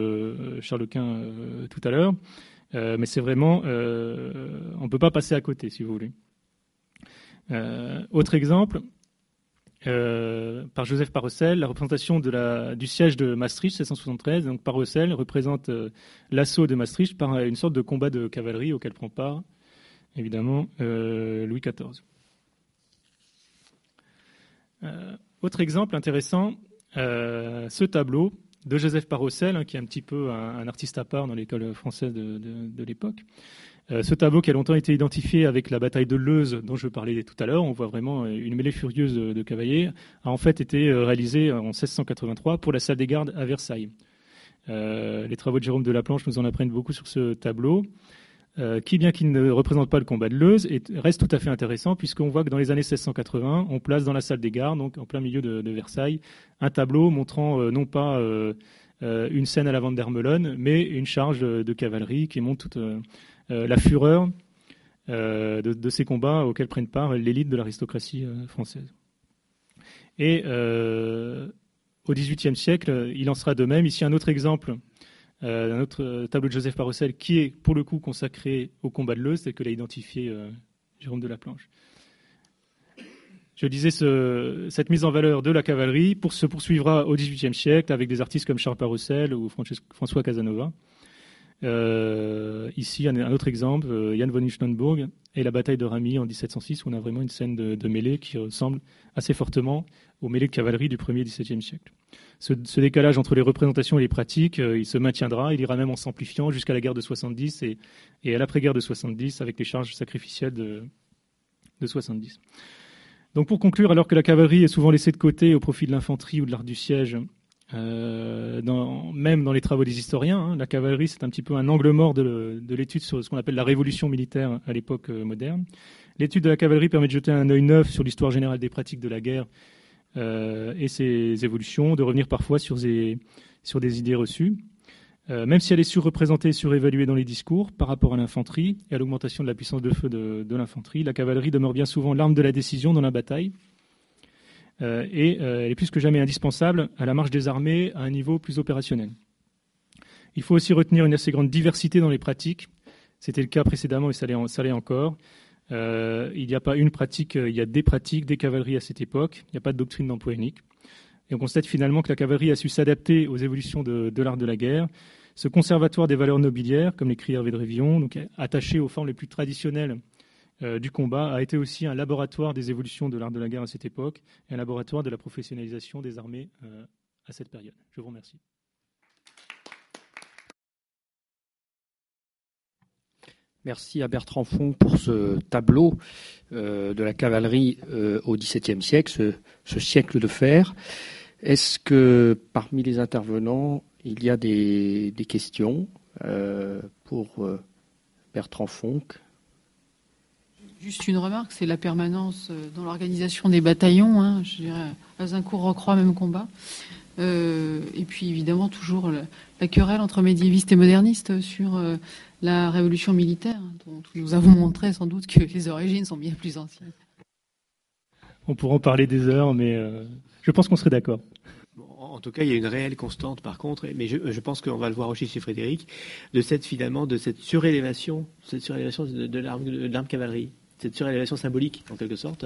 Charles Quint tout à l'heure. mais c'est vraiment, on ne peut pas passer à côté, si vous voulez. Autre exemple, par Joseph Parocel, la représentation du siège de Maastricht, 1673. Donc Parocel représente l'assaut de Maastricht par une sorte de combat de cavalerie auquel prend part, évidemment, Louis XIV. Autre exemple intéressant, ce tableau de Joseph Parocel, qui est un petit peu un artiste à part dans l'école française de l'époque. Ce tableau qui a longtemps été identifié avec la bataille de Leuze dont je parlais tout à l'heure, on voit vraiment une mêlée furieuse de cavaliers, a en fait été réalisé en 1683 pour la salle des gardes à Versailles. Les travaux de Jérôme de Laplanche nous en apprennent beaucoup sur ce tableau, qui, bien qu'il ne représente pas le combat de Leuze, reste tout à fait intéressant puisqu'on voit que dans les années 1680, on place dans la salle des gardes, donc en plein milieu de Versailles, un tableau montrant non pas une scène à la Van der Meulen, mais une charge de cavalerie qui montre toute la fureur de ces combats auxquels prennent part l'élite de l'aristocratie française. Et au XVIIIe siècle, il en sera de même. Ici, un autre exemple d'un autre tableau de Joseph Parocel qui est pour le coup consacré au combat de Leuze, tel que l'a identifié Jérôme de Laplanche. Je disais, cette mise en valeur de la cavalerie se poursuivra au XVIIIe siècle avec des artistes comme Charles Parocel ou François Casanova. Ici, un autre exemple, Jan von Lichtenburg et la bataille de Ramillies en 1706, où on a vraiment une scène de mêlée qui ressemble assez fortement aux mêlées de cavalerie du 1er et XVIIe siècle. Ce décalage entre les représentations et les pratiques, il se maintiendra, il ira même en s'amplifiant jusqu'à la guerre de 70 et à l'après-guerre de 70 avec les charges sacrificielles de 70. Donc pour conclure, alors que la cavalerie est souvent laissée de côté au profit de l'infanterie ou de l'art du siège, même dans les travaux des historiens, la cavalerie c'est un petit peu un angle mort de l'étude sur ce qu'on appelle la révolution militaire à l'époque moderne. L'étude de la cavalerie permet de jeter un œil neuf sur l'histoire générale des pratiques de la guerre et ses évolutions, de revenir parfois sur des idées reçues. Même si elle est surreprésentée et surévaluée dans les discours par rapport à l'infanterie et à l'augmentation de la puissance de feu de l'infanterie, la cavalerie demeure bien souvent l'arme de la décision dans la bataille. Et elle est plus que jamais indispensable à la marche des armées à un niveau plus opérationnel. Il faut aussi retenir une assez grande diversité dans les pratiques. C'était le cas précédemment et ça l'est encore. Il n'y a pas une pratique, il y a des pratiques, des cavaleries à cette époque. Il n'y a pas de doctrine d'emploi unique. Et on constate finalement que la cavalerie a su s'adapter aux évolutions de l'art de la guerre. Ce conservatoire des valeurs nobiliaires, comme l'écrit Hervé de Révillon, donc attaché aux formes les plus traditionnelles du combat, a été aussi un laboratoire des évolutions de l'art de la guerre à cette époque et un laboratoire de la professionnalisation des armées à cette période. Je vous remercie. Merci à Bertrand Font pour ce tableau de la cavalerie au XVIIe siècle, ce siècle de fer. Est-ce que parmi les intervenants, il y a des questions pour Bertrand Font? Juste une remarque, c'est la permanence dans l'organisation des bataillons. Je dirais, Azincourt, Rocroi, même combat. Et puis évidemment toujours la querelle entre médiévistes et modernistes sur la révolution militaire, dont nous avons montré sans doute que les origines sont bien plus anciennes. On pourra en parler des heures, mais je pense qu'on serait d'accord. En tout cas, il y a une réelle constante, par contre, mais je pense qu'on va le voir aussi chez Frédéric, de cette surélévation de l'arme cavalerie, cette surélévation symbolique, en quelque sorte,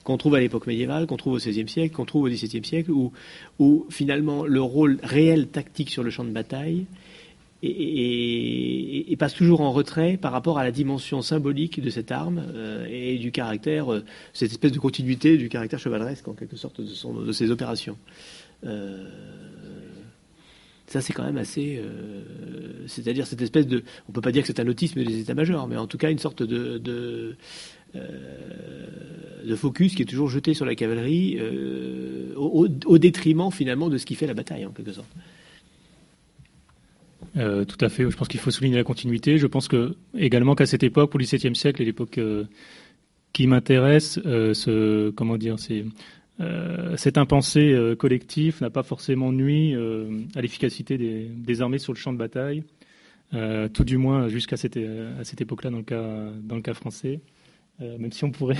qu'on trouve à l'époque médiévale, qu'on trouve au XVIe siècle, qu'on trouve au XVIIe siècle, où finalement le rôle réel tactique sur le champ de bataille et passe toujours en retrait par rapport à la dimension symbolique de cette arme et du caractère, cette espèce de continuité du caractère chevaleresque, en quelque sorte, de ses opérations. Ça, c'est quand même assez... c'est-à-dire cette espèce de... On ne peut pas dire que c'est un autisme des états-majors, mais en tout cas une sorte de focus qui est toujours jeté sur la cavalerie au détriment, finalement, de ce qui fait la bataille, en quelque sorte. Tout à fait. Je pense qu'il faut souligner la continuité. Je pense également qu'à cette époque, pour le XVIIe siècle, et l'époque qui m'intéresse, cet impensé collectif n'a pas forcément nui à l'efficacité des armées sur le champ de bataille, tout du moins jusqu'à à cette époque-là dans le cas français, même si on pourrait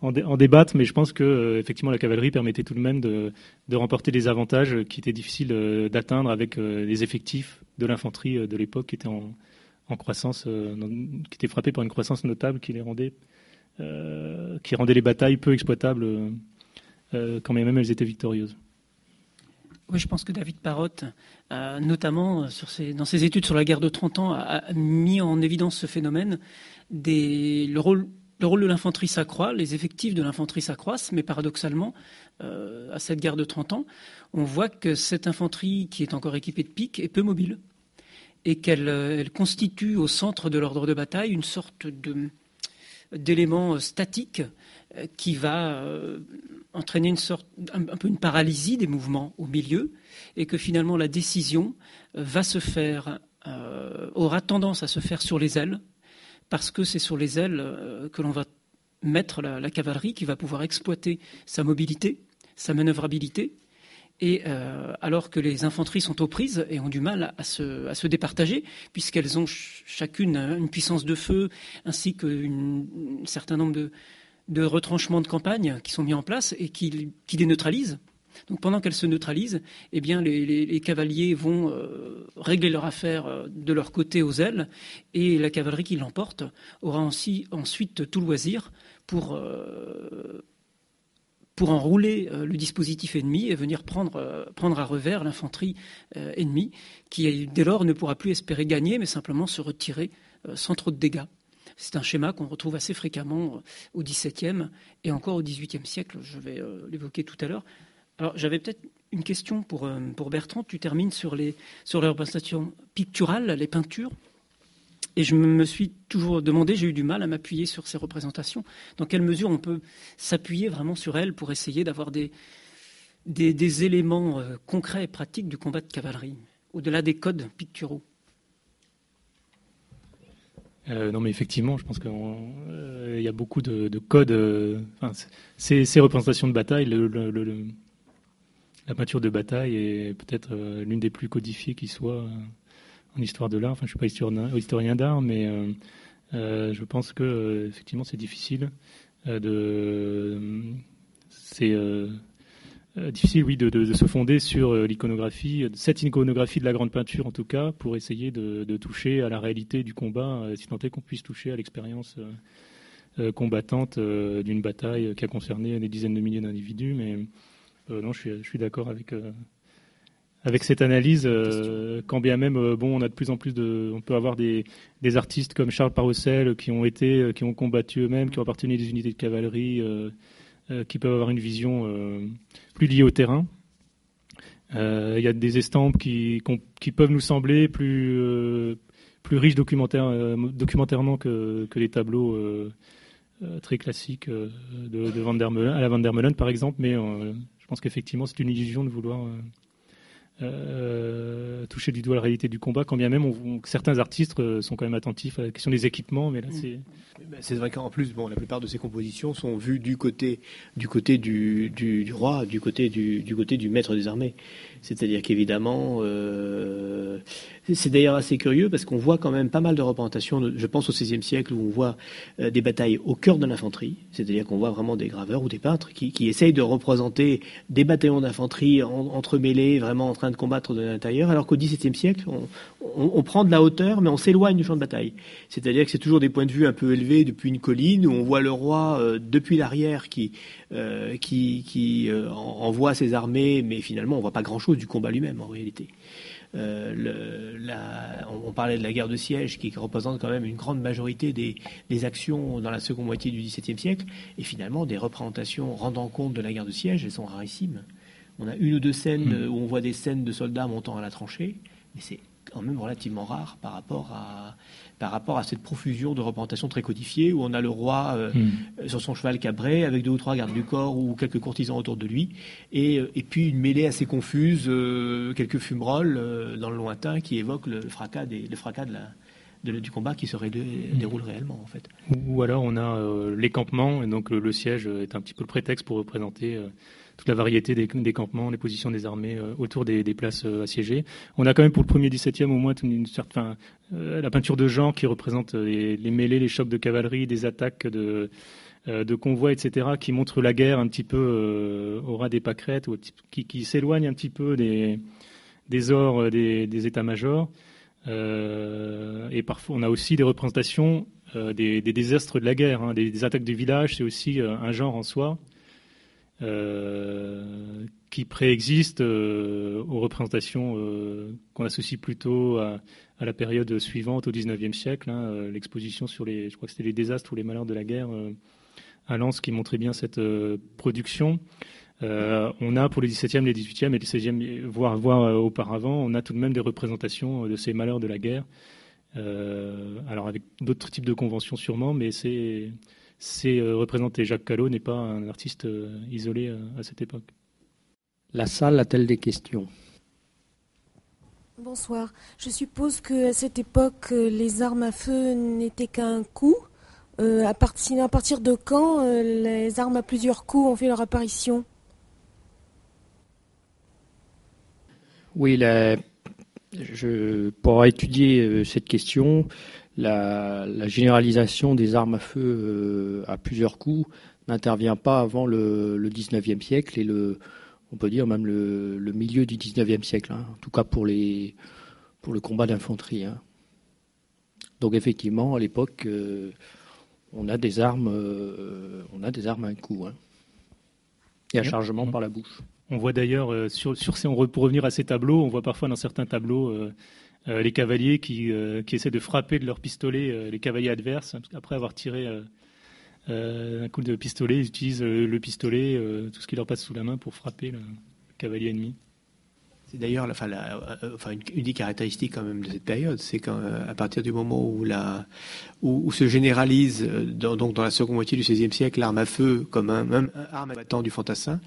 en débattre, mais je pense que effectivement la cavalerie permettait tout de même de remporter des avantages qui étaient difficiles d'atteindre avec les effectifs de l'infanterie de l'époque qui étaient en croissance, qui étaient frappées par une croissance notable qui rendait les batailles peu exploitables quand même elles étaient victorieuses. Oui, je pense que David Parrott, notamment dans ses études sur la guerre de 30 ans, a mis en évidence ce phénomène. Le rôle de l'infanterie s'accroît, les effectifs de l'infanterie s'accroissent, mais paradoxalement, à cette guerre de 30 ans, on voit que cette infanterie qui est encore équipée de piques est peu mobile et qu'elle constitue au centre de l'ordre de bataille une sorte d'élément statique qui va entraîner un peu une paralysie des mouvements au milieu, et que finalement la décision aura tendance à se faire sur les ailes, parce que c'est sur les ailes que l'on va mettre la cavalerie, qui va pouvoir exploiter sa mobilité, sa manœuvrabilité, et alors que les infanteries sont aux prises et ont du mal à se départager, puisqu'elles ont chacune une puissance de feu ainsi qu'un certain nombre de retranchements de campagne qui sont mis en place et qui les neutralisent. Donc pendant qu'elles se neutralisent, eh bien les cavaliers vont régler leur affaire de leur côté aux ailes, et la cavalerie qui l'emporte aura ensuite tout loisir pour enrouler le dispositif ennemi et venir prendre à revers l'infanterie ennemie, qui dès lors ne pourra plus espérer gagner, mais simplement se retirer sans trop de dégâts. C'est un schéma qu'on retrouve assez fréquemment au XVIIe et encore au XVIIIe siècle. Je vais l'évoquer tout à l'heure. Alors, j'avais peut-être une question pour Bertrand. Tu termines sur les représentations picturales, les peintures. Et je me suis toujours demandé, j'ai eu du mal à m'appuyer sur ces représentations. Dans quelle mesure on peut s'appuyer vraiment sur elles pour essayer d'avoir des éléments concrets et pratiques du combat de cavalerie, au-delà des codes picturaux? Non, mais effectivement, je pense qu'il y a beaucoup de codes. Ces représentations de bataille, la peinture de bataille est peut-être l'une des plus codifiées qui soit en histoire de l'art. Enfin, je ne suis pas historien d'art, mais je pense que effectivement, c'est difficile difficile, oui, de se fonder sur l'iconographie, cette iconographie de la grande peinture en tout cas, pour essayer de toucher à la réalité du combat, si tant est qu'on puisse toucher à l'expérience combattante d'une bataille qui a concerné des dizaines de milliers d'individus. Mais non, je suis d'accord avec cette analyse, quand bien même, on a de plus en plus on peut avoir des artistes comme Charles Parrocel qui ont combattu eux-mêmes, qui ont appartenu à des unités de cavalerie, qui peuvent avoir une vision plus liée au terrain. Il y a des estampes qui peuvent nous sembler plus riches documentairement que les tableaux très classiques de Van der Meulen, à la Van der Meulen par exemple, mais je pense qu'effectivement c'est une illusion de vouloir toucher du doigt la réalité du combat, quand bien même certains artistes sont quand même attentifs à la question des équipements, mais là c'est vrai qu'en plus, la plupart de ces compositions sont vues du côté du roi, du côté du maître des armées. C'est-à-dire qu'évidemment, c'est d'ailleurs assez curieux parce qu'on voit quand même pas mal de représentations, je pense au XVIe siècle, où on voit des batailles au cœur de l'infanterie. C'est-à-dire qu'on voit vraiment des graveurs ou des peintres qui essayent de représenter des bataillons d'infanterie entremêlés, vraiment en train de combattre de l'intérieur, alors qu'au XVIIe siècle, on prend de la hauteur, mais on s'éloigne du champ de bataille. C'est-à-dire que c'est toujours des points de vue un peu élevés depuis une colline, où on voit le roi depuis l'arrière qui envoie ses armées, mais finalement on voit pas grand-chose du combat lui-même en réalité. On parlait de la guerre de siège qui représente quand même une grande majorité des actions dans la seconde moitié du XVIIe siècle, et finalement des représentations rendant compte de la guerre de siège, elles sont rarissimes. On a une ou deux scènes où on voit des scènes de soldats montant à la tranchée, mais c'est quand même relativement rare par rapport à cette profusion de représentations très codifiées, où on a le roi sur son cheval cabré avec 2 ou 3 gardes du corps ou quelques courtisans autour de lui, et puis une mêlée assez confuse, quelques fumerolles dans le lointain qui évoquent le fracas du combat qui se déroule réellement en fait. Ou alors on a les campements, et donc le siège est un petit peu le prétexte pour représenter toute la variété des campements, les positions des armées autour des places assiégées. On a quand même pour le premier 17e au moins la peinture de genre qui représente les mêlées, les chocs de cavalerie, des attaques de convois, etc., qui montrent la guerre un petit peu au ras des pâquerettes, qui s'éloigne un petit peu des ors des états-majors. Et parfois, on a aussi des représentations des désastres de la guerre, hein, des attaques de villages. C'est aussi un genre en soi qui préexiste aux représentations qu'on associe plutôt à la période suivante, au XIXe siècle. Hein, l'exposition sur je crois que c'était les désastres ou les malheurs de la guerre à Lens qui montrait bien cette production. On a pour les XVIIe, les XVIIIe et les XVIe, voire auparavant, on a tout de même des représentations de ces malheurs de la guerre. Alors avec d'autres types de conventions sûrement, mais c'est représenté. Jacques Callot n'est pas un artiste isolé à cette époque. La salle a-t-elle des questions ? Bonsoir. Je suppose qu'à cette époque, les armes à feu n'étaient qu'un coup. À partir de quand les armes à plusieurs coups ont fait leur apparition ? Oui, pour étudier cette question, la généralisation des armes à feu à plusieurs coups n'intervient pas avant le XIXe siècle et on peut dire même le milieu du XIXe siècle, hein, en tout cas pour le combat d'infanterie. Hein. Donc effectivement, à l'époque, on a des armes à un coup, hein, et à chargement par la bouche. On voit d'ailleurs, pour revenir à ces tableaux, on voit parfois dans certains tableaux les cavaliers qui essaient de frapper de leur pistolet les cavaliers adverses. Après avoir tiré un coup de pistolet, ils utilisent le pistolet, tout ce qui leur passe sous la main pour frapper le cavalier ennemi. C'est d'ailleurs une des caractéristiques quand même de cette période, c'est qu'à partir du moment où se généralise donc dans la seconde moitié du XVIe siècle l'arme à feu comme même arme à battant du fantassin,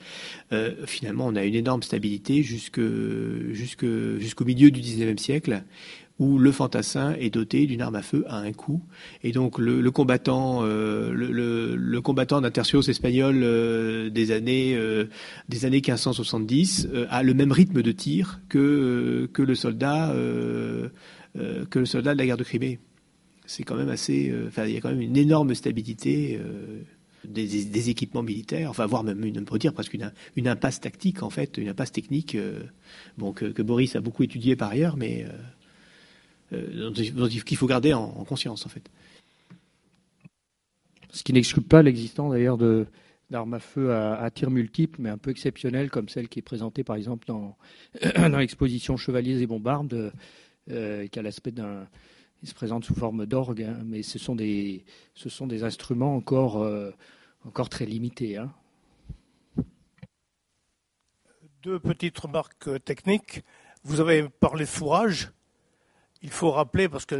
finalement on a une énorme stabilité jusqu'au milieu du XIXe siècle, où le fantassin est doté d'une arme à feu à un coup, et donc le combattant d'un tertios espagnol des années 1570 a le même rythme de tir que le soldat de la guerre de Crimée. C'est quand même assez, il y a quand même une énorme stabilité des équipements militaires, voire même on peut dire presque une impasse tactique en fait, une impasse technique, que Boris a beaucoup étudié par ailleurs, mais qu'il faut garder en conscience en fait. Ce qui n'exclut pas l'existence d'ailleurs d'armes à feu à tir multiples, mais un peu exceptionnelles, comme celle qui est présentée par exemple dans l'exposition Chevaliers et Bombardes, qui a l'aspect il se présente sous forme d'orgue, hein, mais ce sont des instruments encore très limités. Hein. Deux petites remarques techniques. Vous avez parlé de fourrage. Il faut rappeler, parce que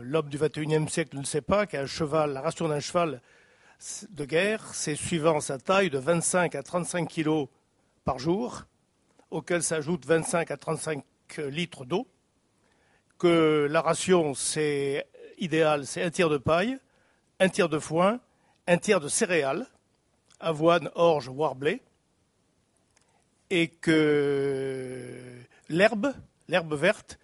l'homme du XXIe siècle ne sait pas, la ration d'un cheval de guerre, c'est suivant sa taille de 25 à 35 kilos par jour, auquel s'ajoutent 25 à 35 litres d'eau, que la ration idéale, c'est un tiers de paille, un tiers de foin, un tiers de céréales, avoine, orge, voire blé, et que l'herbe verte,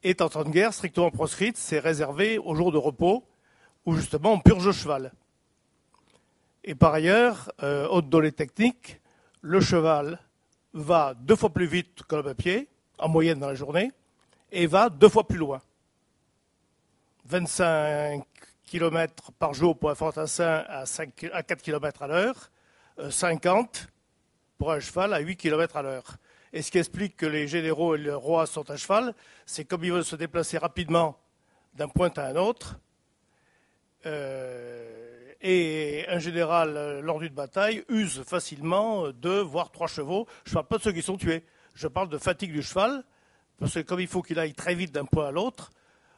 est en temps de guerre strictement proscrite, c'est réservé aux jours de repos où justement on purge le cheval. Et par ailleurs, haute donnée technique, le cheval va 2 fois plus vite que l'homme à pied, en moyenne dans la journée, et va 2 fois plus loin. 25 km par jour pour un fantassin à 4 km à l'heure, 50 pour un cheval à 8 km à l'heure. Et ce qui explique que les généraux et le roi sont à cheval, c'est comme ils veulent se déplacer rapidement d'un point à un autre. Et un général, lors d'une bataille, use facilement 2 voire 3 chevaux. Je ne parle pas de ceux qui sont tués. Je parle de fatigue du cheval, parce que comme il faut qu'il aille très vite d'un point à l'autre,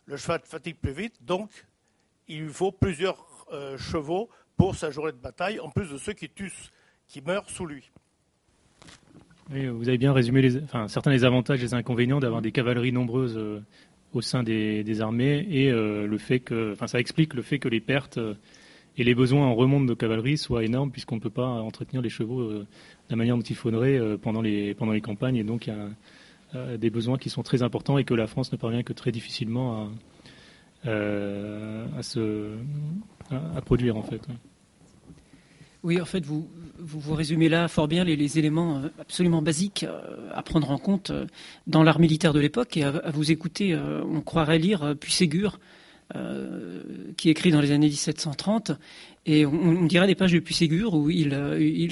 le cheval fatigue plus vite, donc il lui faut plusieurs chevaux pour sa journée de bataille, en plus de ceux qui meurent sous lui. Oui, vous avez bien résumé certains des avantages et des inconvénients d'avoir des cavaleries nombreuses au sein des armées, et le fait ça explique le fait que les pertes et les besoins en remonte de cavalerie soient énormes, puisqu'on ne peut pas entretenir les chevaux de la manière dont il faudrait pendant les campagnes, et donc il y a des besoins qui sont très importants et que la France ne parvient que très difficilement à produire en fait. Oui, en fait, vous résumez là fort bien les éléments absolument basiques à prendre en compte dans l'art militaire de l'époque. Et à vous écouter, on croirait lire Puységur, qui est écrit dans les années 1730. Et on dirait des pages de Puységur où il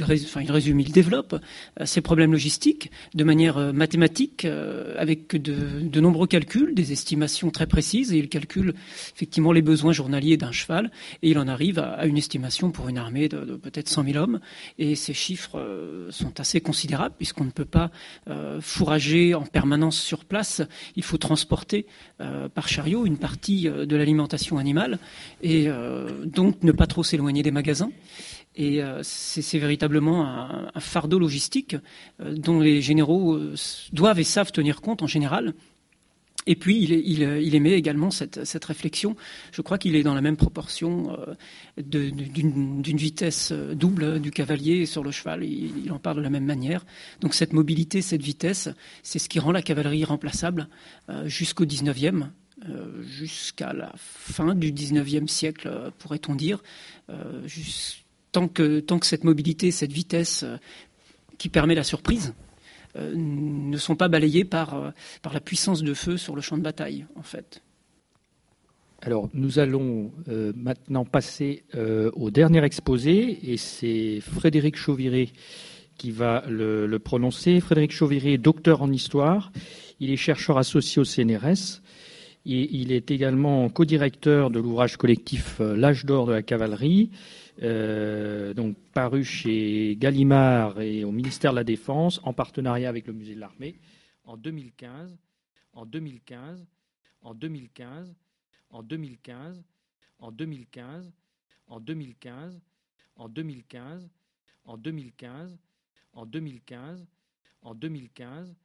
résume, il développe ces problèmes logistiques de manière mathématique, avec de nombreux calculs, des estimations très précises, et il calcule effectivement les besoins journaliers d'un cheval, et il en arrive à une estimation pour une armée de peut-être 100 000 hommes. Et ces chiffres sont assez considérables, puisqu'on ne peut pas fourrager en permanence sur place. Il faut transporter par chariot une partie de l'alimentation animale, et donc ne pas trop s'éloigner des magasins. Et c'est véritablement un fardeau logistique dont les généraux doivent et savent tenir compte en général. Et puis, il émet également cette réflexion. Je crois qu'il est dans la même proportion d'une vitesse double du cavalier sur le cheval. Il en parle de la même manière. Donc, cette mobilité, cette vitesse, c'est ce qui rend la cavalerie irremplaçable jusqu'au 19e. Jusqu'à la fin du 19e siècle, pourrait-on dire, tant que cette mobilité, cette vitesse qui permet la surprise, ne sont pas balayées par la puissance de feu sur le champ de bataille, en fait. Alors, nous allons maintenant passer au dernier exposé, et c'est Frédéric Chauviré qui va le prononcer. Frédéric Chauviré est docteur en histoire, il est chercheur associé au CNRS. Il est également co-directeur de l'ouvrage collectif L'âge d'or de la cavalerie, donc paru chez Gallimard et au ministère de la Défense en partenariat avec le musée de l'Armée en 2015, en 2015, en 2015, en 2015, en 2015, en 2015, en 2015, en 2015, en 2015, en 2015,